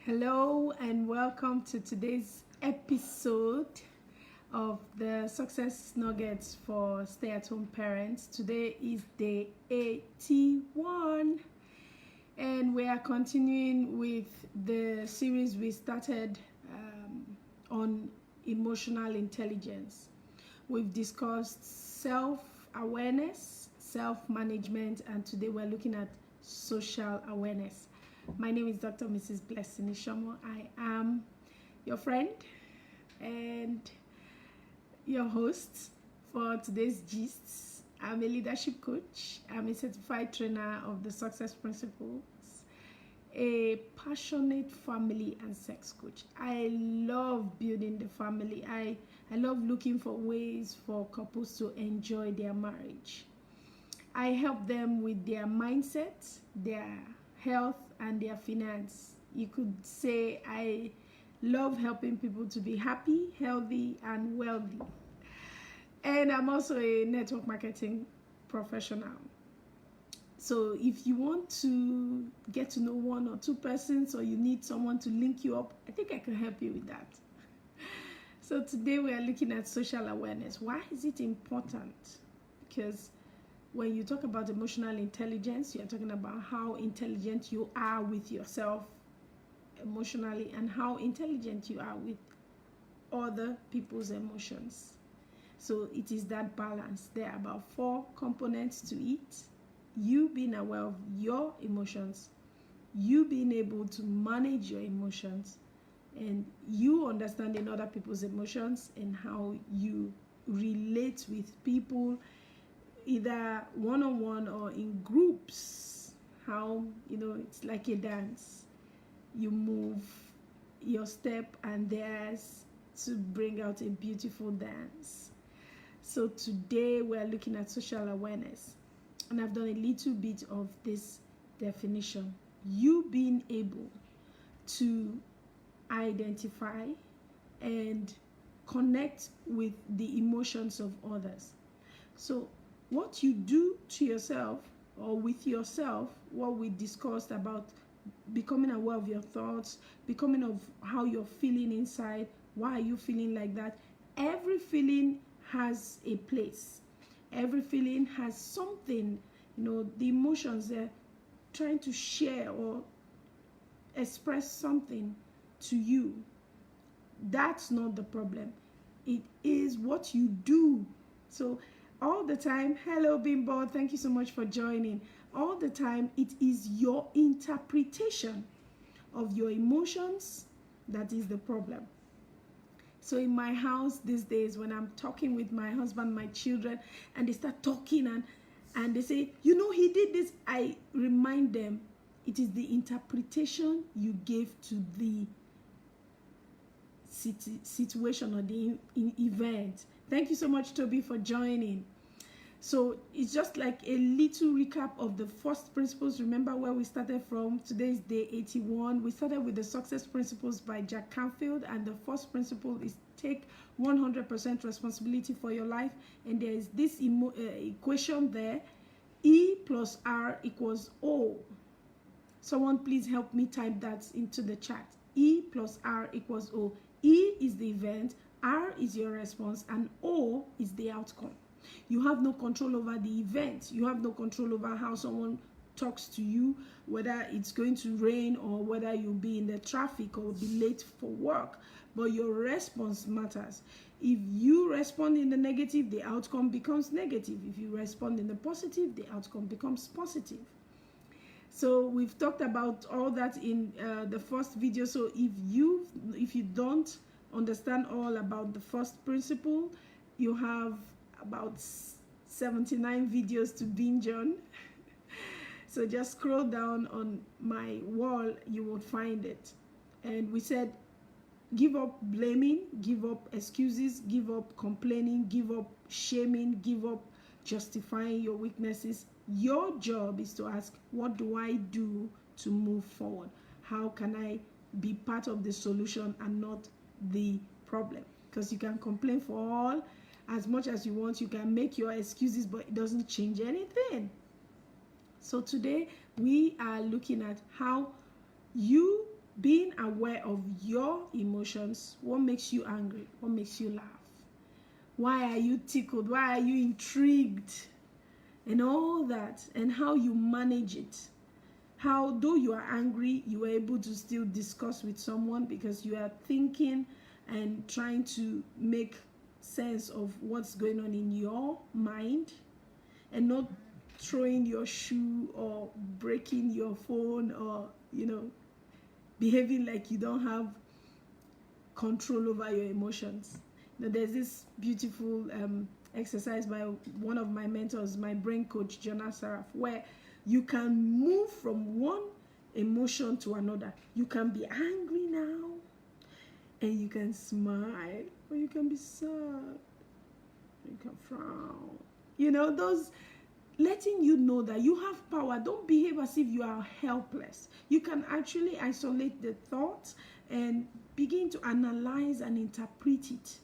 Hello and welcome to today's episode of the Success Nuggets for Stay-at-Home Parents. Today is day 81 and we are continuing with the series we started on emotional intelligence. We've discussed self-awareness, self-management, and today we're looking at social awareness. My name is Dr. Mrs. Blessing Ishomo. I am your friend and your host for today's gists. I'm a leadership coach. I'm a certified trainer of the Success Principles, a passionate family and sex coach. I love building the family. I love looking for ways for couples to enjoy their marriage. I help them with their mindset, their health, and their finance. You could say I love helping people to be happy, healthy, and wealthy. And I'm also a network marketing professional. So if you want to get to know one or two persons, or you need someone to link you up, I think I can help you with that. So today we are looking at social awareness. Why is it important? Because when you talk about emotional intelligence, you're talking about how intelligent you are with yourself emotionally and how intelligent you are with other people's emotions. So it is that balance. There are about 4 components to it. You being aware of your emotions, you being able to manage your emotions, and you understanding other people's emotions and how you relate with people, either one-on-one or in groups. How, it's like a dance. You move your step and theirs to bring out a beautiful dance. So today we're looking at social awareness, and I've done a little bit of this definition. You being able to identify and connect with the emotions of others. So what you do to yourself or with yourself, what we discussed about becoming aware of your thoughts, becoming of how you're feeling inside, why are you feeling like that? Every feeling has a place. Every feeling has something, the emotions they're trying to share or express something to you. That's not the problem. It is what you do. So all the time, hello Bimbo, thank you so much for joining. All the time, it is your interpretation of your emotions that is the problem. So in my house these days, when I'm talking with my husband, my children, and they start talking and they say, he did this, I remind them it is the interpretation you gave to the situation or the event. Thank you so much, Toby, for joining. So it's just like a little recap of the first principles. Remember where we started from? Today is day 81. We started with the Success Principles by Jack Canfield, and the first principle is take 100% responsibility for your life. And there is this equation there, E plus R equals O. Someone please help me type that into the chat. E plus R equals O. E is the event, R is your response, and O is the outcome. You have no control over the event. You have no control over how someone talks to you, whether it's going to rain or whether you'll be in the traffic or be late for work. But your response matters. If you respond in the negative, the outcome becomes negative. If you respond in the positive, the outcome becomes positive. So we've talked about all that in the first video. So if you don't understand all about the first principle, you have about 79 videos to binge on. So just scroll down on my wall, you will find it. And we said, give up blaming, give up excuses, give up complaining, give up shaming, give up justifying your weaknesses. Your job is to ask, what do I do to move forward? How can I be part of the solution and not the problem? Because you can complain for all as much as you want, you can make your excuses, but it doesn't change anything. So today we are looking at how you being aware of your emotions. What makes you angry? What makes you laugh? Why are you tickled? Why are you intrigued? And all that, and how you manage it. How, though you are angry, you are able to still discuss with someone because you are thinking and trying to make sense of what's going on in your mind, and not throwing your shoe or breaking your phone, or behaving like you don't have control over your emotions. There's this beautiful exercise by one of my mentors, my brain coach, Jonas Saraf, where you can move from one emotion to another. You can be angry now, and you can smile, or you can be sad, you can frown. Those letting you know that you have power. Don't behave as if you are helpless. You can actually isolate the thoughts and begin to analyze and interpret it.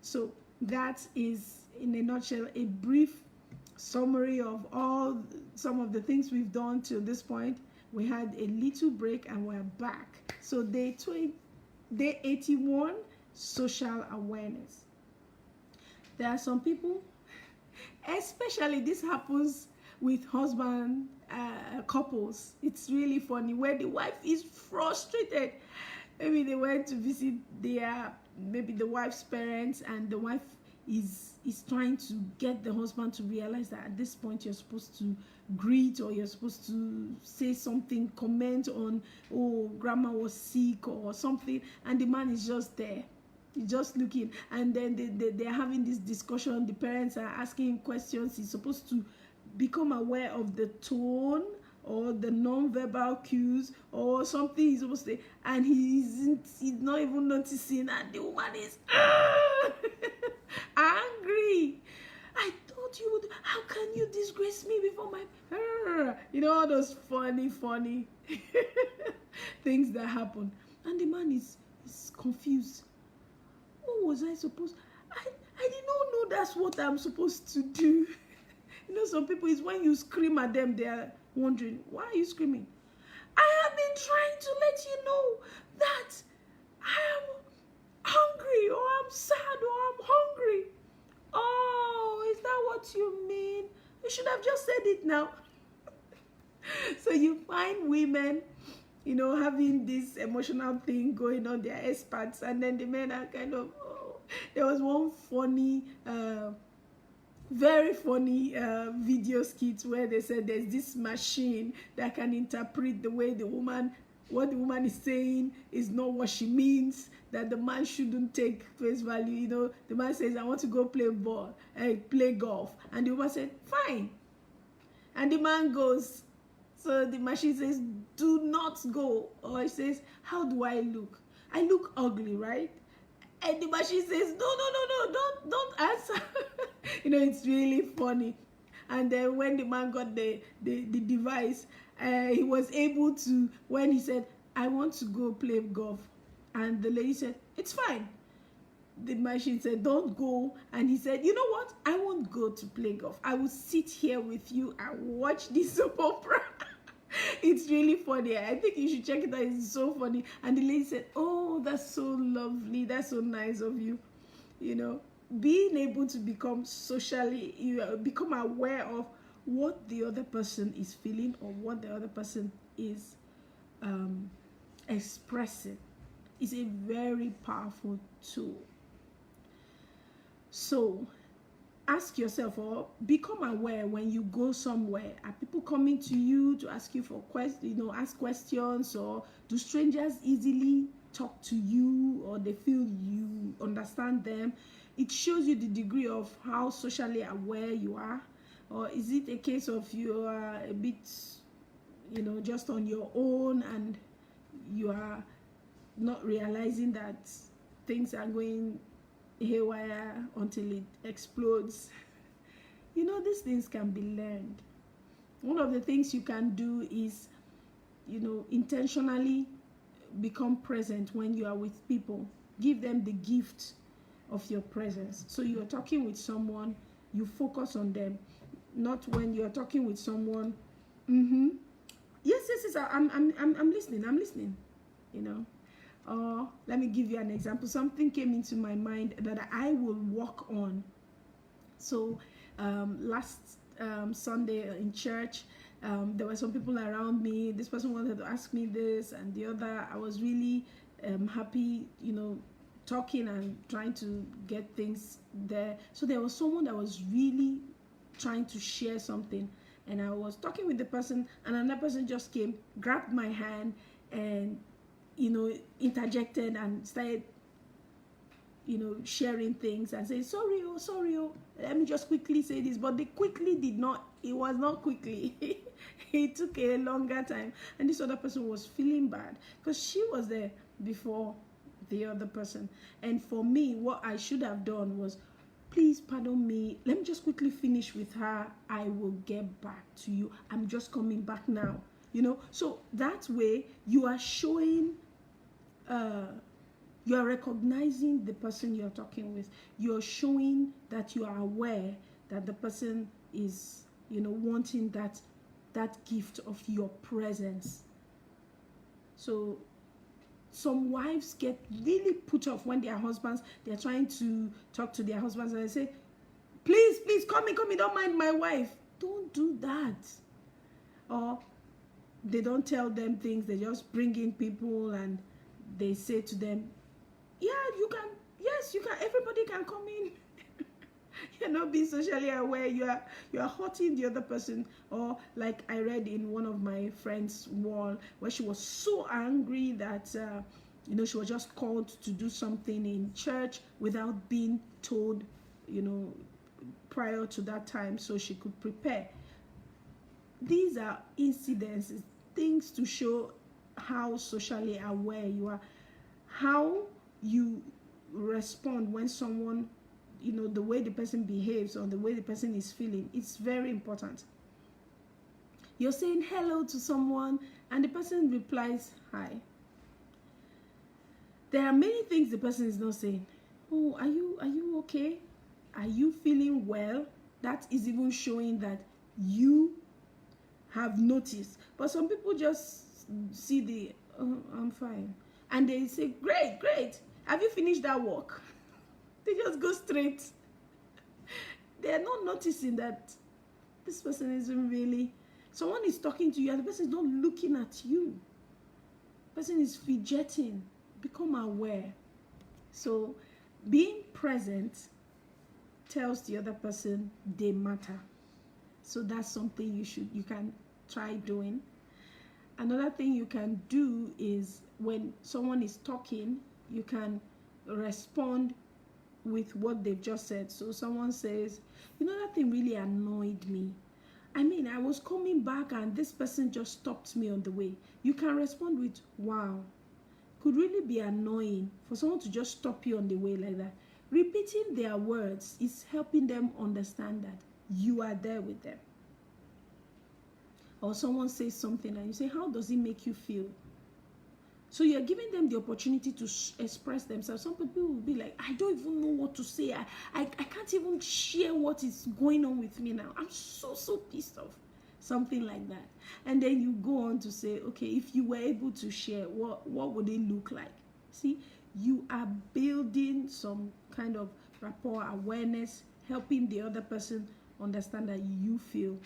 So that is, in a nutshell, a brief summary of some of the things we've done till this point. We had a little break and we're back. So day 81, social awareness. There are some people, especially this happens with husband couples. It's really funny, where the wife is frustrated. Maybe they went to visit maybe the wife's parents, and the wife is trying to get the husband to realize that at this point you're supposed to greet, or you're supposed to say something, comment on, oh, grandma was sick or something, and the man is just there. He's just looking, and then they're having this discussion. The parents are asking him questions. He's supposed to become aware of the tone or the non-verbal cues or something he's supposed to say, and he's not even noticing, and the woman is angry. I thought you would. How can you disgrace me before my all those funny things that happen, and the man is confused. What was I supposed? I did not know that's what I'm supposed to do. Some people, is when you scream at them, they are wondering, why are you screaming? I have been trying to let you know that I am hungry, or I'm sad, or I'm hungry. Oh, is that what you mean? You should have just said it now. So you find women, having this emotional thing going on. They're experts, and then the men are kind of, there was one funny, very funny video skit where they said there's this machine that can interpret the way what the woman is saying is not what she means, that the man shouldn't take face value. The man says, I want to go play golf, and the woman said, fine, and the man goes. So the machine says, do not go. Or it says, how do I look? I look ugly, right? And the machine says, no, don't answer. It's really funny. And then when the man got the device, he was able to, when he said, I want to go play golf, and the lady said, it's fine. The machine said, don't go. And he said, you know what? I won't go to play golf. I will sit here with you and watch this soap opera. It's really funny. I think you should check it out. It's so funny. And the lady said, oh, that's so lovely. That's so nice of you. Being able to become become aware of what the other person is feeling, or what the other person is expressing, is a very powerful tool. So ask yourself, or become aware when you go somewhere. Are people coming to you to ask you for ask questions, or do strangers easily talk to you, or they feel you understand them? It shows you the degree of how socially aware you are. Or is it a case of you are a bit, just on your own, and you are not realizing that things are going haywire until it explodes? These things can be learned. One of the things you can do is, intentionally become present when you are with people. Give them the gift of your presence. So you're talking with someone, you focus on them. Not when you're talking with someone, Yes. I'm listening. I'm listening. You know. Or let me give you an example. Something came into my mind that I will work on. So last Sunday in church, there were some people around me. This person wanted to ask me this and the other. I was really happy, you know, talking and trying to get things there. So there was someone that was really trying to share something, and I was talking with the person, and another person just came, grabbed my hand, and interjected and started sharing things and say, sorry, let me just quickly say this. But it was not quickly. It took a longer time, and this other person was feeling bad because she was there before the other person. And for me, what I should have done was, please pardon me, let me just quickly finish with her, I will get back to you, I'm just coming back now. So that way you are showing you are recognizing the person you're talking with. You're showing that you are aware that the person is, wanting that gift of your presence. So some wives get really put off when their husbands, they're trying to talk to their husbands and they say, please, come in, don't mind my wife. Don't do that. Or they don't tell them things, they just bring in people and they say to them, yeah, you can, yes, you can, everybody can come in. You're not being socially aware, you are hurting the other person. Or like I read in one of my friends' wall where she was so angry that she was just called to do something in church without being told prior to that time so she could prepare. These are incidences, things to show how socially aware you are, how you respond when someone, the way the person behaves or the way the person is feeling. It's very important. You're saying hello to someone and the person replies hi. There are many things the person is not saying. Oh, are you okay? Are you feeling well? That is even showing that you have noticed. But some people just see the I'm fine, and they say, great, have you finished that work? They just go straight. They are not noticing that this person isn't really, someone is talking to you and the person is not looking at you. The person is fidgeting. Become aware. So being present tells the other person they matter. So that's something you can try doing. Another thing you can do is when someone is talking, you can respond with what they've just said. So someone says, that thing really annoyed me. I mean, I was coming back and this person just stopped me on the way. You can respond with, wow, could really be annoying for someone to just stop you on the way like that. Repeating their words is helping them understand that you are there with them. Or someone says something and you say, how does it make you feel? So you're giving them the opportunity to express themselves. Some people will be like, I don't even know what to say. I can't even share what is going on with me now. I'm so pissed off. Something like that. And then you go on to say, okay, if you were able to share, what would it look like? See, you are building some kind of rapport, awareness, helping the other person understand that you feel.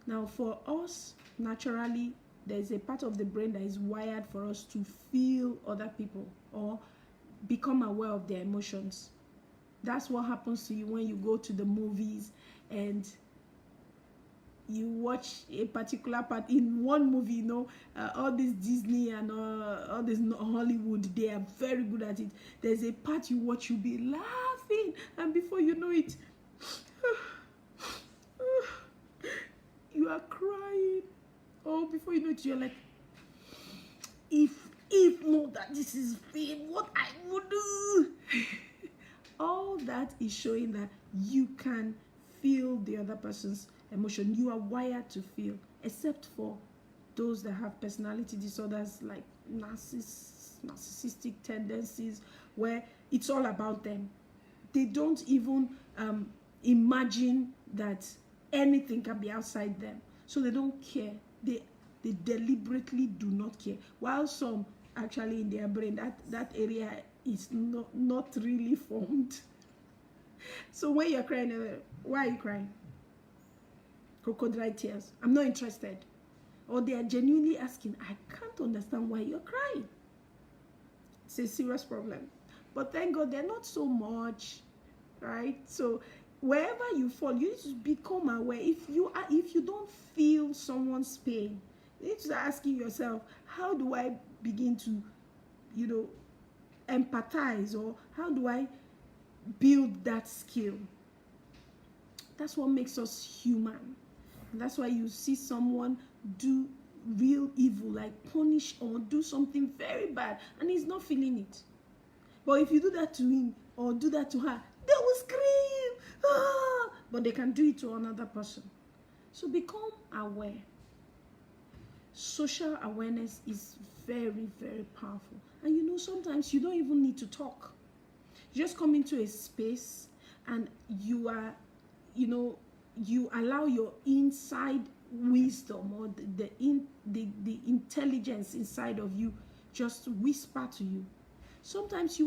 Now, for us, naturally, there's a part of the brain that is wired for us to feel other people or become aware of their emotions. That's what happens to you when you go to the movies and you watch a particular part in one movie. All this Disney and all this Hollywood, they are very good at it. There's a part you watch, you'll be laughing, and before you know it, you are crying. Oh, before you know it, you're like, if not that this is pain, what I would do. All that is showing that you can feel the other person's emotion. You are wired to feel, except for those that have personality disorders like narcissistic tendencies, where it's all about them. They don't even imagine that anything can be outside them, so they don't care. They deliberately do not care. While some actually in their brain, that area is not really formed. So when you're crying, why are you crying? Crocodile tears. I'm not interested. Or they are genuinely asking, I can't understand why you're crying. It's a serious problem. But thank God they're not so much, right? So wherever you fall, you need to become aware. If you don't feel someone's pain, you need to start asking yourself, how do I begin to, empathize, or how do I build that skill? That's what makes us human. That's why you see someone do real evil, like punish or do something very bad, and he's not feeling it. But if you do that to him or do that to her, they will scream, ah! But they can do it to another person. So become aware. Social awareness is very, very powerful. And sometimes you don't even need to talk. You just come into a space and you are, you allow your inside wisdom or the intelligence inside of you just whisper to you. Sometimes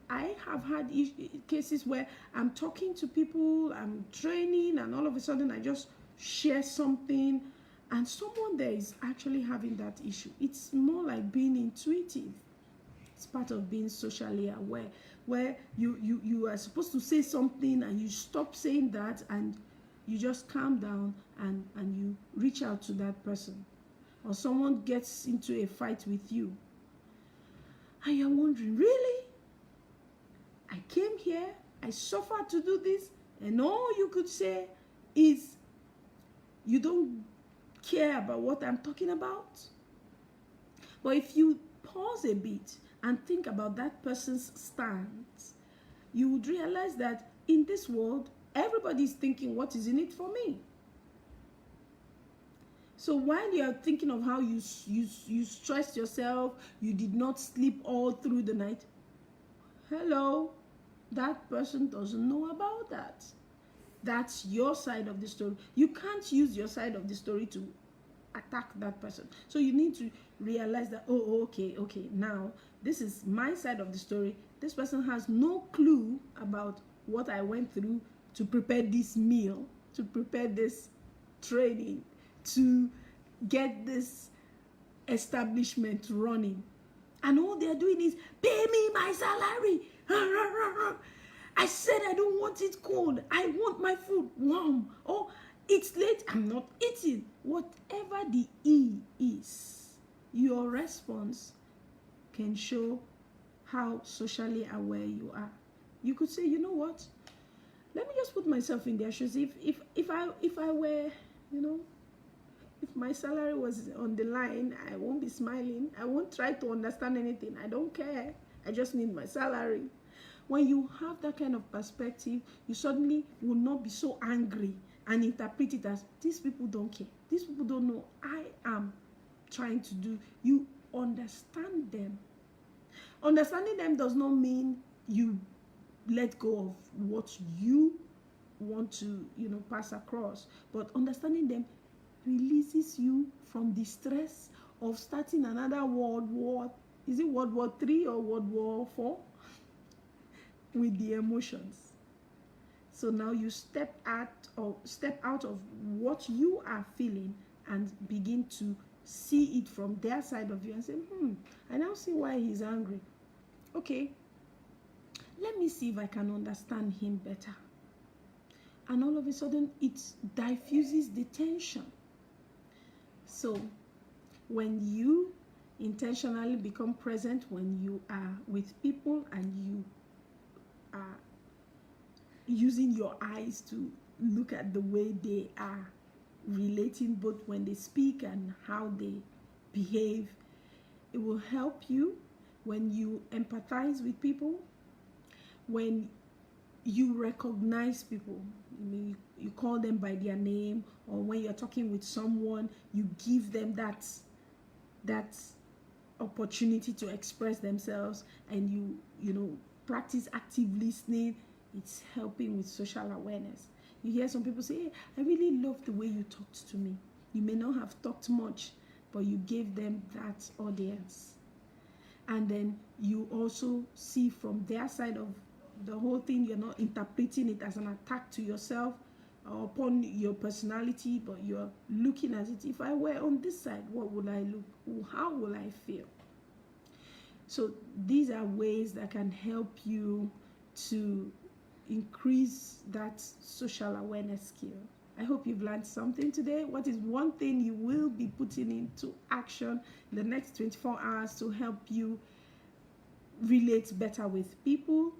I have had cases where I'm talking to people, I'm training, and all of a sudden I just share something, and someone there is actually having that issue. It's more like being intuitive. It's part of being socially aware, where you are supposed to say something and you stop saying that, and you just calm down and you reach out to that person. Or someone gets into a fight with you, and you're wondering, really? I came here, I suffered to do this, and all you could say is, you don't care about what I'm talking about? But if you pause a bit and think about that person's stance, you would realize that in this world, everybody is thinking, what is in it for me? So while you're thinking of how you stressed yourself, you did not sleep all through the night, hello, that person doesn't know about that. That's your side of the story. You can't use your side of the story to attack that person. So you need to realize that, okay, now this is my side of the story. This person has no clue about what I went through to prepare this meal, to prepare this training, to get this establishment running. And all they're doing is, pay me my salary. I said I don't want it cold. I want my food warm. Oh, it's late. I'm not eating. Whatever the E is, your response can show how socially aware you are. You could say, you know what? Let me just put myself in their shoes. If I were, if my salary was on the line, I won't be smiling. I won't try to understand anything. I don't care. I just need my salary. When you have that kind of perspective, you suddenly will not be so angry and interpret it as, these people don't care. These people don't know. I am trying to do. You understand them. Understanding them does not mean you let go of what you want to, pass across. But understanding them releases you from the stress of starting another World War. Is it World War III or World War IV? With the emotions. So now you step out of what you are feeling and begin to see it from their side of you and say, I now see why he's angry. Okay, let me see if I can understand him better. And all of a sudden, it diffuses the tension. So when you intentionally become present, when you are with people and you are using your eyes to look at the way they are relating, both when they speak and how they behave, it will help you when you empathize with people, when you recognize people. You call them by their name, or when you're talking with someone, you give them that opportunity to express themselves, and you practice active listening. It's helping with social awareness. You hear some people say, hey, I really love the way you talked to me. You may not have talked much, but you gave them that audience. And then you also see from their side of the whole thing. You're not interpreting it as an attack to yourself or upon your personality, but you're looking at it. If I were on this side, what would I look? How will I feel? So these are ways that can help you to increase that social awareness skill. I hope you've learned something today. What is one thing you will be putting into action in the next 24 hours to help you relate better with people?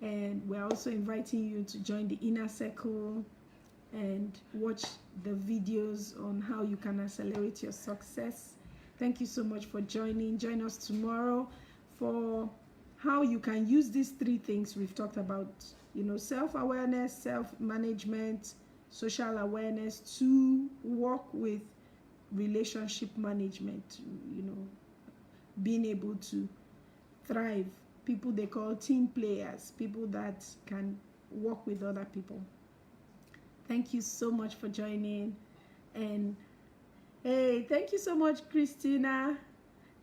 And we're also inviting you to join the inner circle and watch the videos on how you can accelerate your success. Thank you so much for joining. Join us tomorrow for how you can use these 3 things we've talked about, self-awareness, self-management, social awareness, to work with relationship management, being able to thrive. People they call team players, people that can work with other people. Thank you so much for joining. And hey, thank you so much, Christina.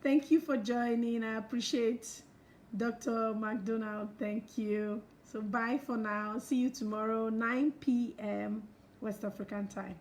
Thank you for joining. I appreciate Dr. McDonald. Thank you. So bye for now. See you tomorrow, 9 p.m. West African time.